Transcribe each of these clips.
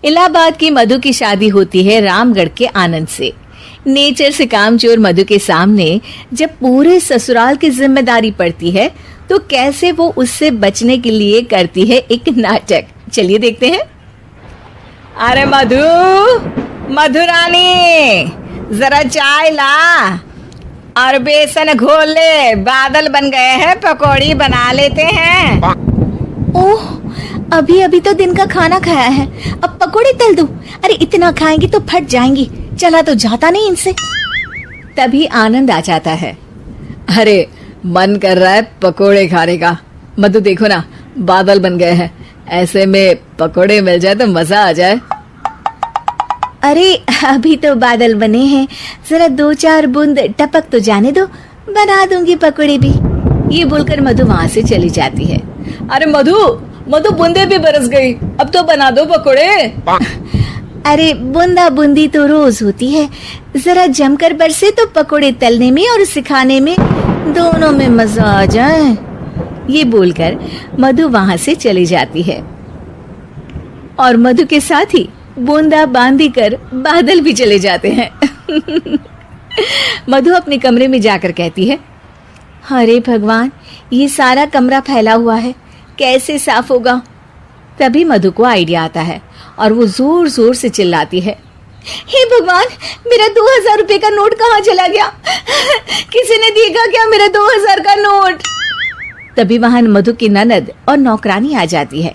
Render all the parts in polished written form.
इलाहाबाद की मधु की शादी होती है रामगढ़ के आनंद से। नेचर से कामचोर मधु के सामने जब पूरे ससुराल की जिम्मेदारी पड़ती है तो कैसे वो उससे बचने के लिए करती है एक नाटक। चलिए देखते हैं। अरे मधु, मधुरानी, जरा चाय ला और बेसन घोल ले, बादल बन गए हैं, पकौड़ी बना लेते हैं। ओह, अभी अभी तो दिन का खाना खाया है, अब पकोड़े तल दूं? अरे इतना खाएंगी तो फट जाएंगी, चला तो जाता नहीं इनसे। तभी आनंद आ जाता है। अरे मन कर रहा है पकोड़े खाने का। मधु देखो ना, बादल बन गए हैं, ऐसे में पकोड़े मिल जाए तो मजा आ जाए। अरे अभी तो बादल बने हैं, जरा 2-4 बूंद टपक तो जाने दो, बना दूंगी पकोड़े भी। ये बोलकर मधु वहां से चली जाती है। अरे मधु, मधु बूंदे भी बरस गई, अब तो बना दो पकोड़े। अरे बूंदा बूंदी तो रोज होती है, जरा जमकर बरसे तो पकोड़े तलने में और सिखाने में दोनों में मजा आ जाए। ये बोलकर मधु वहां से चली जाती है और मधु के साथ ही बूंदा बांधी कर बादल भी चले जाते हैं। मधु अपने कमरे में जाकर कहती है, अरे भगवान, ये सारा कमरा फैला हुआ है, कैसे साफ होगा? तभी मधु को आइडिया आता है और वो जोर जोर से चिल्लाती है, हे भगवान, मेरा 2000 रुपए का नोट कहाँ चला गया? किसी ने देखा क्या मेरा 2000 का नोट? तभी वहां मधु की ननद और नौकरानी आ जाती है।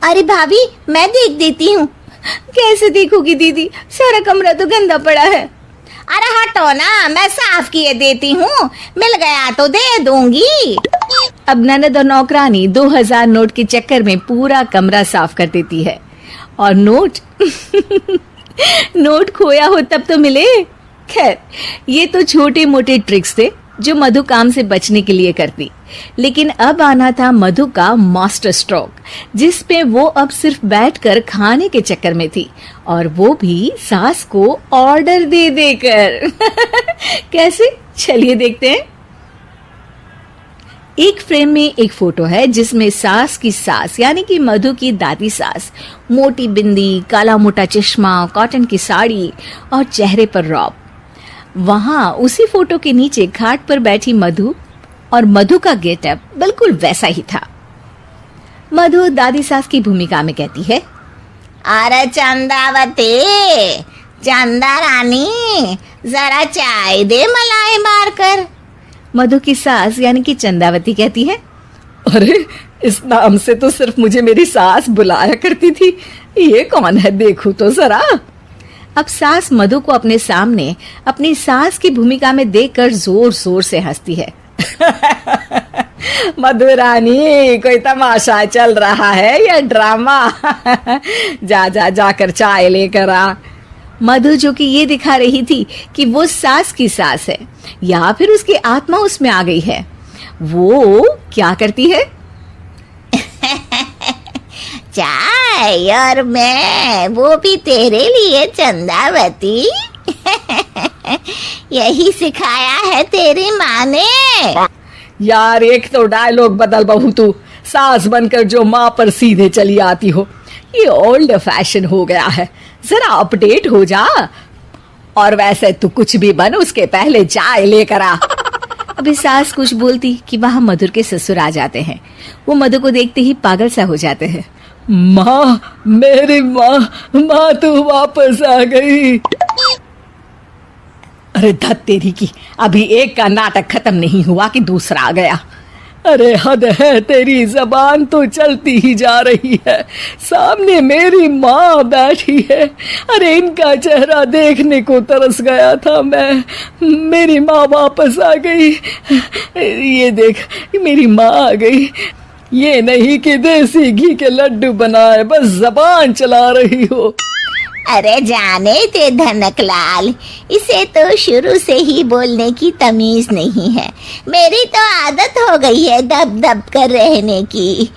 अरे भाभी, मैं देख देती हूँ। कैसे देखोगी दीदी, सारा कमरा तो गंदा पड़ा है। अरे हटो ना, मैं साफ किए देती हूँ, मिल गया तो दे दूंगी। अब ननद और नौकरानी 2000 नोट के चक्कर में पूरा कमरा साफ कर देती है और नोट नोट खोया हो तब तो मिले। खैर, ये तो छोटे मोटे ट्रिक्स थे जो मधु काम से बचने के लिए करती, लेकिन अब आना था मधु का मास्टर स्ट्रोक, जिस पे वो अब सिर्फ बैठकर खाने के चक्कर में थी, और वो भी सास को ऑर्डर दे देकर। कैसे? चलिए देखते हैं। एक फ्रेम में एक फोटो है जिसमें सास की सास यानी कि मधु की दादी सास, मोटी बिंदी, काला मोटा चश्मा, कॉटन की साड़ी और चेहरे पर रौब। वहां उसी फोटो के नीचे खाट पर बैठी मधु, और मधु का गेटअप बिल्कुल वैसा ही था। मधु दादी सास की भूमिका में कहती है, अरे चंदावती, चंदा रानी, जरा चाय दे मलाई मार कर। मधु की सास यानी कि चंदावती कहती है, अरे इस नाम से तो सिर्फ मुझे मेरी सास बुलाया करती थी, ये कौन है देखूं तो जरा। अब सास मधु को अपने सामने अपनी सास की भूमिका में देखकर जोर जोर से हंसती है। मधुरानी, कोई तमाशा चल रहा है या ड्रामा? जाकर चाय लेकर आ। मधु जो कि ये दिखा रही थी कि वो सास की सास है या फिर उसकी आत्मा उसमें आ गई है, वो क्या करती है? चाय और मैं, वो भी तेरे लिए चंदावती। यही सिखाया है तेरी माँ ने। यार, एक तो डायलॉग बदल बहू, तू सास बनकर जो माँ पर सीधे चली आती हो, ये ओल्ड फैशन हो गया है, जरा अपडेट हो जा। और वैसे तू कुछ भी बन, उसके पहले चाय लेकर आ। अभी सास कुछ बोलती कि वहां मधुर के ससुर आ जाते हैं। वो मधु को देखते ही पागल सा हो जाते हैं। माँ, मेरी माँ, माँ तू वापस आ गई। अरे धत तेरी की, अभी एक का नाटक खत्म नहीं हुआ कि दूसरा आ गया। अरे हद है, तेरी जबान तो चलती ही जा रही है, सामने मेरी माँ बैठी है। अरे इनका चेहरा देखने को तरस गया था मैं, मेरी माँ वापस आ गई। ये देख, मेरी माँ आ गई। ये नहीं कि देसी घी के लड्डू बनाए बस जबान चला रही हो। अरे जाने ते धनकलाल, इसे तो शुरू से ही बोलने की तमीज नहीं है। मेरी तो आदत हो गई है दब दब कर रहने की।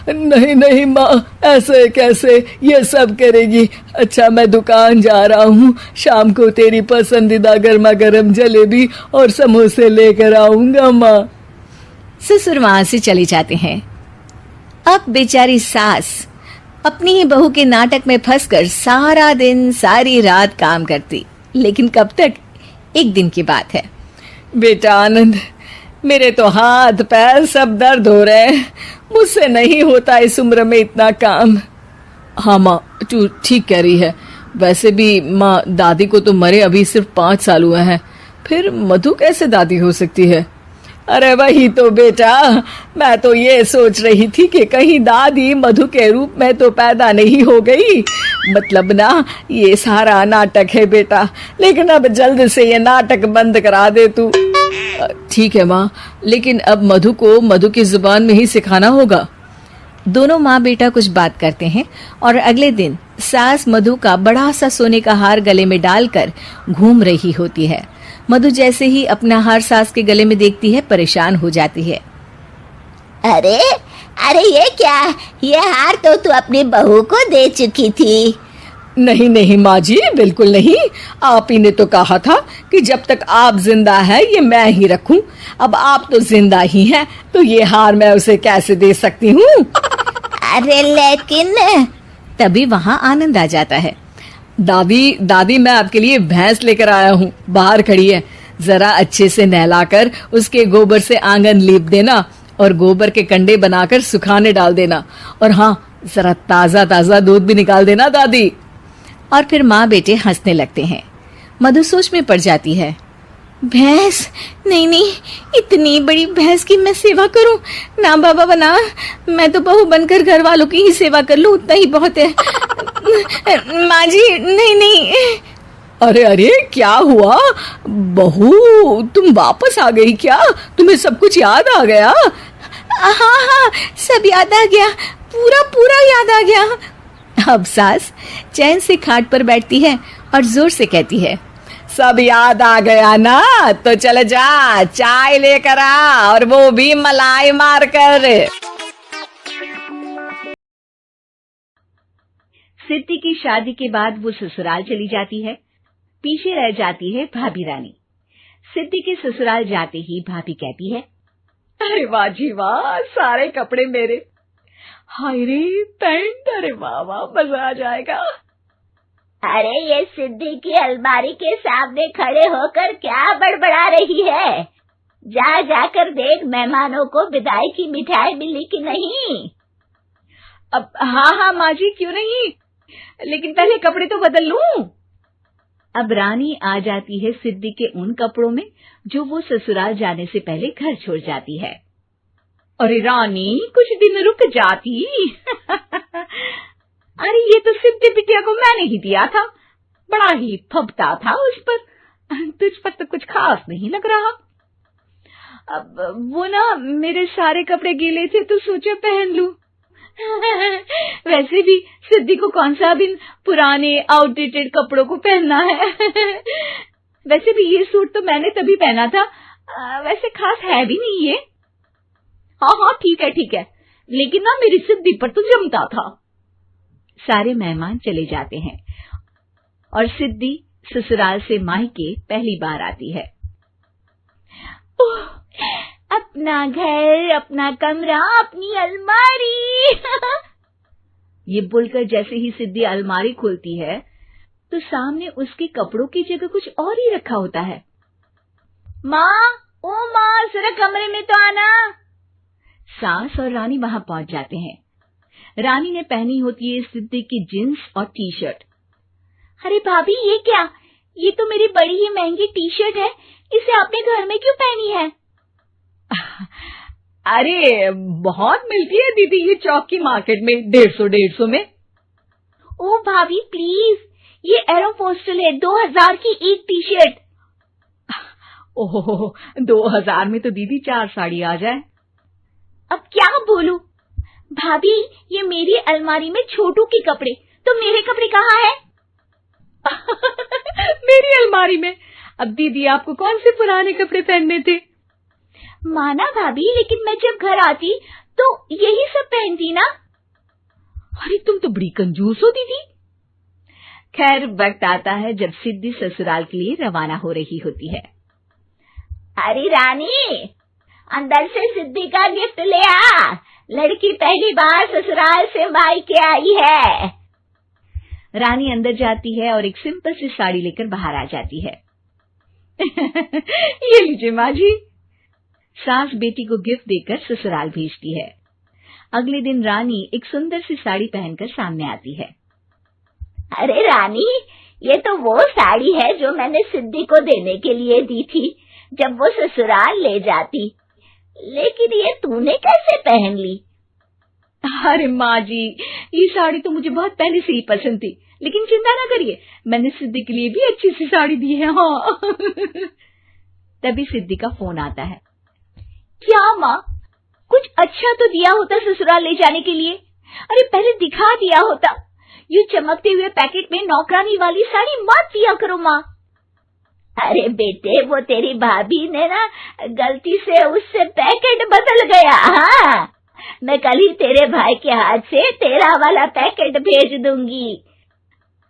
नहीं नहीं माँ, ऐसे कैसे ये सब करेगी? अच्छा, मैं दुकान जा रहा हूँ, शाम को तेरी पसंदीदा गर्मा गर्म जलेबी और समोसे लेकर आऊंगा माँ। ससुर वहां से चले जाते हैं। अब बेचारी सास अपनी ही बहू के नाटक में फंसकर सारा दिन सारी रात काम करती। लेकिन कब तक? एक दिन की बात है। बेटा आनंद, मेरे तो हाथ पैर सब दर्द हो रहे हैं, मुझसे नहीं होता इस उम्र में इतना काम। हाँ माँ, तू ठीक कह रही है। वैसे भी माँ, दादी को तो मरे अभी सिर्फ 5 साल हुए हैं, फिर मधु कैसे दादी हो सकती है? अरे वही तो बेटा, मैं तो ये सोच रही थी कि कहीं दादी मधु के रूप में तो पैदा नहीं हो गई। मतलब ना, ये सारा नाटक है बेटा, लेकिन अब जल्द से ये नाटक बंद करा दे तू। ठीक है माँ, लेकिन अब मधु को मधु की जुबान में ही सिखाना होगा। दोनों माँ बेटा कुछ बात करते हैं और अगले दिन सास मधु का बड़ा सा सोने का हार गले में डालकर घूम रही होती है। मधु जैसे ही अपना हार सास के गले में देखती है, परेशान हो जाती है। अरे अरे ये क्या? ये हार तो तू अपनी बहू को दे चुकी थी। नहीं नहीं माँ जी, बिल्कुल नहीं। आप ही ने तो कहा था कि जब तक आप जिंदा है ये मैं ही रखूं। अब आप तो जिंदा ही हैं, तो ये हार मैं उसे कैसे दे सकती हूँ? अरे लेकिन तभी वहाँ आनंद आ जाता है। दादी दादी, मैं आपके लिए भैंस लेकर आया हूँ, बाहर खड़ी है। जरा अच्छे से नहलाकर उसके गोबर से आंगन लीप देना और गोबर के कंडे बनाकर सुखाने डाल देना। और हाँ, जरा ताजा ताजा दूध भी निकाल देना दादी। और फिर माँ बेटे हंसने लगते हैं। मधु सोच में पड़ जाती है। भैंस? नहीं नहीं, इतनी बड़ी भैंस की मैं सेवा करूं? ना बाबा बना, मैं तो बहू बनकर घर वालों की ही सेवा कर लूं, उतना ही बहुत है। माँ जी, नहीं नहीं। अरे अरे, क्या हुआ बहू, तुम वापस आ गई क्या? तुम्हें सब कुछ याद आ गया? हाँ हाँ, सब याद आ गया, पूरा पूरा याद आ गया। अब सास चैन से खाट पर बैठती है और जोर से कहती है, सब याद आ गया ना? तो चले जा, चाय लेकर आ, और वो भी मलाई मार कर। सिद्धि की शादी के बाद वो ससुराल चली जाती है। पीछे रह जाती है भाभी रानी। सिद्धि के ससुराल जाते ही भाभी कहती है, अरे वाह जी वाह, सारे कपड़े मेरे। हाय रे पैंट, अरे वाह वाह, मजा आ जाएगा। अरे ये सिद्धि की अलमारी के सामने खड़े होकर क्या बड़बड़ा रही है? जा जाकर देख मेहमानों को विदाई की मिठाई मिली कि नहीं। अब हाँ हाँ माँ जी, क्यों नहीं, लेकिन पहले कपड़े तो बदल लूं। अब रानी आ जाती है सिद्धि के उन कपड़ों में जो वो ससुराल जाने से पहले घर छोड़ जाती है। अरे रानी, कुछ दिन रुक जाती। अरे ये तो सिद्धि बिटिया को मैंने ही दिया था, बड़ा ही फबता था उस पर, तुझ पर तो कुछ खास नहीं लग रहा। अब वो ना, मेरे सारे कपड़े गीले थे तो सोचा पहन लूं। वैसे भी सिद्धि को कौन सा भी पुराने आउटडेटेड कपड़ों को पहनना है। वैसे भी ये सूट तो मैंने तभी पहना था, वैसे खास है भी नहीं ये। हाँ हाँ ठीक है, लेकिन ना मेरी सिद्धि पर तो जमता था। सारे मेहमान चले जाते हैं और सिद्धि ससुराल से मायके पहली बार आती है। अपना घर, अपना कमरा, अपनी अलमारी। ये बोलकर जैसे ही सिद्धि अलमारी खोलती है तो सामने उसके कपड़ों की जगह कुछ और ही रखा होता है। माँ, ओ माँ, जरा कमरे में तो आना। सास और रानी वहां पहुंच जाते हैं। रानी ने पहनी होती है सिद्धि की जींस और टी शर्ट। अरे भाभी, ये क्या? ये तो मेरी बड़ी ही महंगी टी शर्ट है, इसे आपने घर में क्यों पहनी है? अरे बहुत मिलती है दीदी ये चौक की मार्केट में, 150 में। ओ भाभी प्लीज, ये एरोपोस्टल है, 2000 की एक टी शर्ट। ओह, 2000 में तो दीदी 4 साड़ी आ जाए। अब क्या बोलूं भाभी, ये मेरी अलमारी में छोटू के कपड़े, तो मेरे कपड़े कहाँ हैं? मेरी अलमारी में? अब दीदी आपको कौन से पुराने कपड़े पहनने थे? माना भाभी, लेकिन मैं जब घर आती तो यही सब पहनती ना। अरे तुम तो बड़ी कंजूस हो दीदी। खैर, वक्त आता है जब सिद्धि ससुराल के लिए रवाना हो रही होती है। अरे रानी, अंदर से सिद्धि का गिफ्ट ले आ। लड़की पहली बार ससुराल से मायके आई है। रानी अंदर जाती है और एक सिंपल सी साड़ी लेकर बाहर आ जाती है। ये लीजिए माँ जी। सास बेटी को गिफ्ट देकर ससुराल भेजती है। अगले दिन रानी एक सुंदर सी साड़ी पहनकर सामने आती है। अरे रानी, ये तो वो साड़ी है जो मैंने सिद्धि को देने के लिए दी थी जब वो ससुराल ले जाती, लेकिन ये तूने कैसे पहन ली? अरे माँ जी, ये साड़ी तो मुझे बहुत पहले से ही पसंद थी, लेकिन चिंता ना करिए, मैंने सिद्धि के लिए भी अच्छी सी साड़ी दी है। हाँ। तभी सिद्धि का फोन आता है। क्या माँ, कुछ अच्छा तो दिया होता ससुराल ले जाने के लिए। अरे पहले दिखा दिया होता। ये चमकते हुए पैकेट में नौकरानी वाली साड़ी मत दिया करो माँ। अरे बेटे, वो तेरी भाभी ने ना गलती से उससे पैकेट बदल गया। हाँ, मैं कल ही तेरे भाई के हाथ से तेरा वाला पैकेट भेज दूंगी।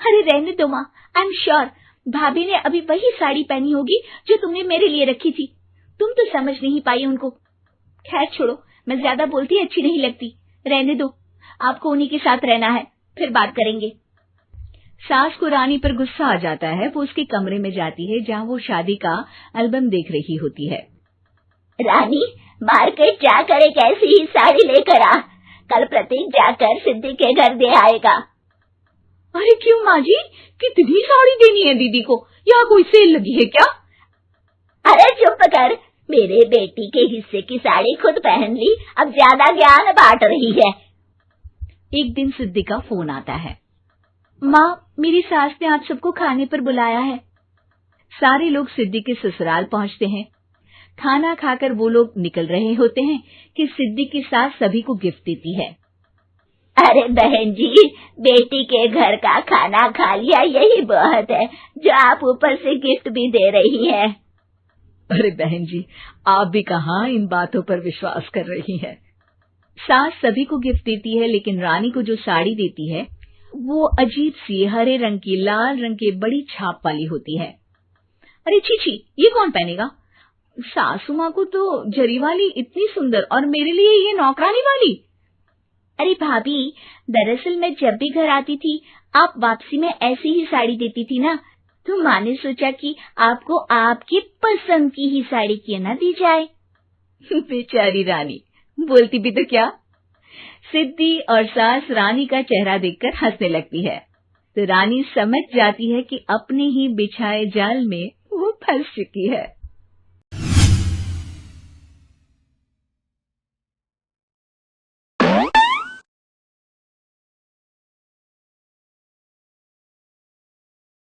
अरे रहने दो माँ, आई एम श्योर भाभी ने अभी वही साड़ी पहनी होगी जो तुमने मेरे लिए रखी थी। तुम तो समझ नहीं पाई उनको। खैर छोड़ो, मैं ज्यादा बोलती अच्छी नहीं लगती। रहने दो, आपको उन्हीं के साथ रहना है, फिर बात करेंगे। सास को रानी पर गुस्सा आ जाता है। वो उसके कमरे में जाती है जहाँ वो शादी का एल्बम देख रही होती है। रानी, मार्केट जाकर एक ऐसी ही साड़ी लेकर आ। कल प्रतीक जाकर सिद्धि के घर दे आएगा। अरे क्यों माँ जी, कितनी साड़ी देनी है दीदी को? यहाँ कोई सेल लगी है क्या? अरे चुप कर, मेरे बेटी के हिस्से की साड़ी खुद पहन ली, अब ज्यादा ज्ञान बांट रही है। एक दिन सिद्धि का फोन आता है। माँ, मेरी सास ने आप सबको खाने पर बुलाया है। सारे लोग सिद्धि के ससुराल पहुँचते हैं। खाना खाकर वो लोग निकल रहे होते हैं कि सिद्धि की सास सभी को गिफ्ट देती है। अरे बहन जी, बेटी के घर का खाना खा लिया, यही बहुत है जो आप ऊपर से गिफ्ट भी दे रही है। अरे बहन जी, आप भी कहाँ इन बातों पर विश्वास कर रही हैं। सास सभी को गिफ्ट देती है, लेकिन रानी को जो साड़ी देती है वो अजीब सी हरे रंग की लाल रंग की बड़ी छाप वाली होती है। अरे छी, ये कौन पहनेगा? सासू माँ को तो जरी वाली इतनी सुंदर, और मेरे लिए ये नौकरानी वाली। अरे भाभी, दरअसल मैं जब भी घर आती थी आप वापसी में ऐसी ही साड़ी देती थी ना, तो माँ ने सोचा कि आपको आपकी पसंद की ही साड़ी क्यों ना दी जाए। बेचारी रानी, बोलती भी तो क्या। सिद्धि और सास रानी का चेहरा देखकर हंसने लगती है, तो रानी समझ जाती है कि अपने ही बिछाए जाल में वो फंस चुकी है।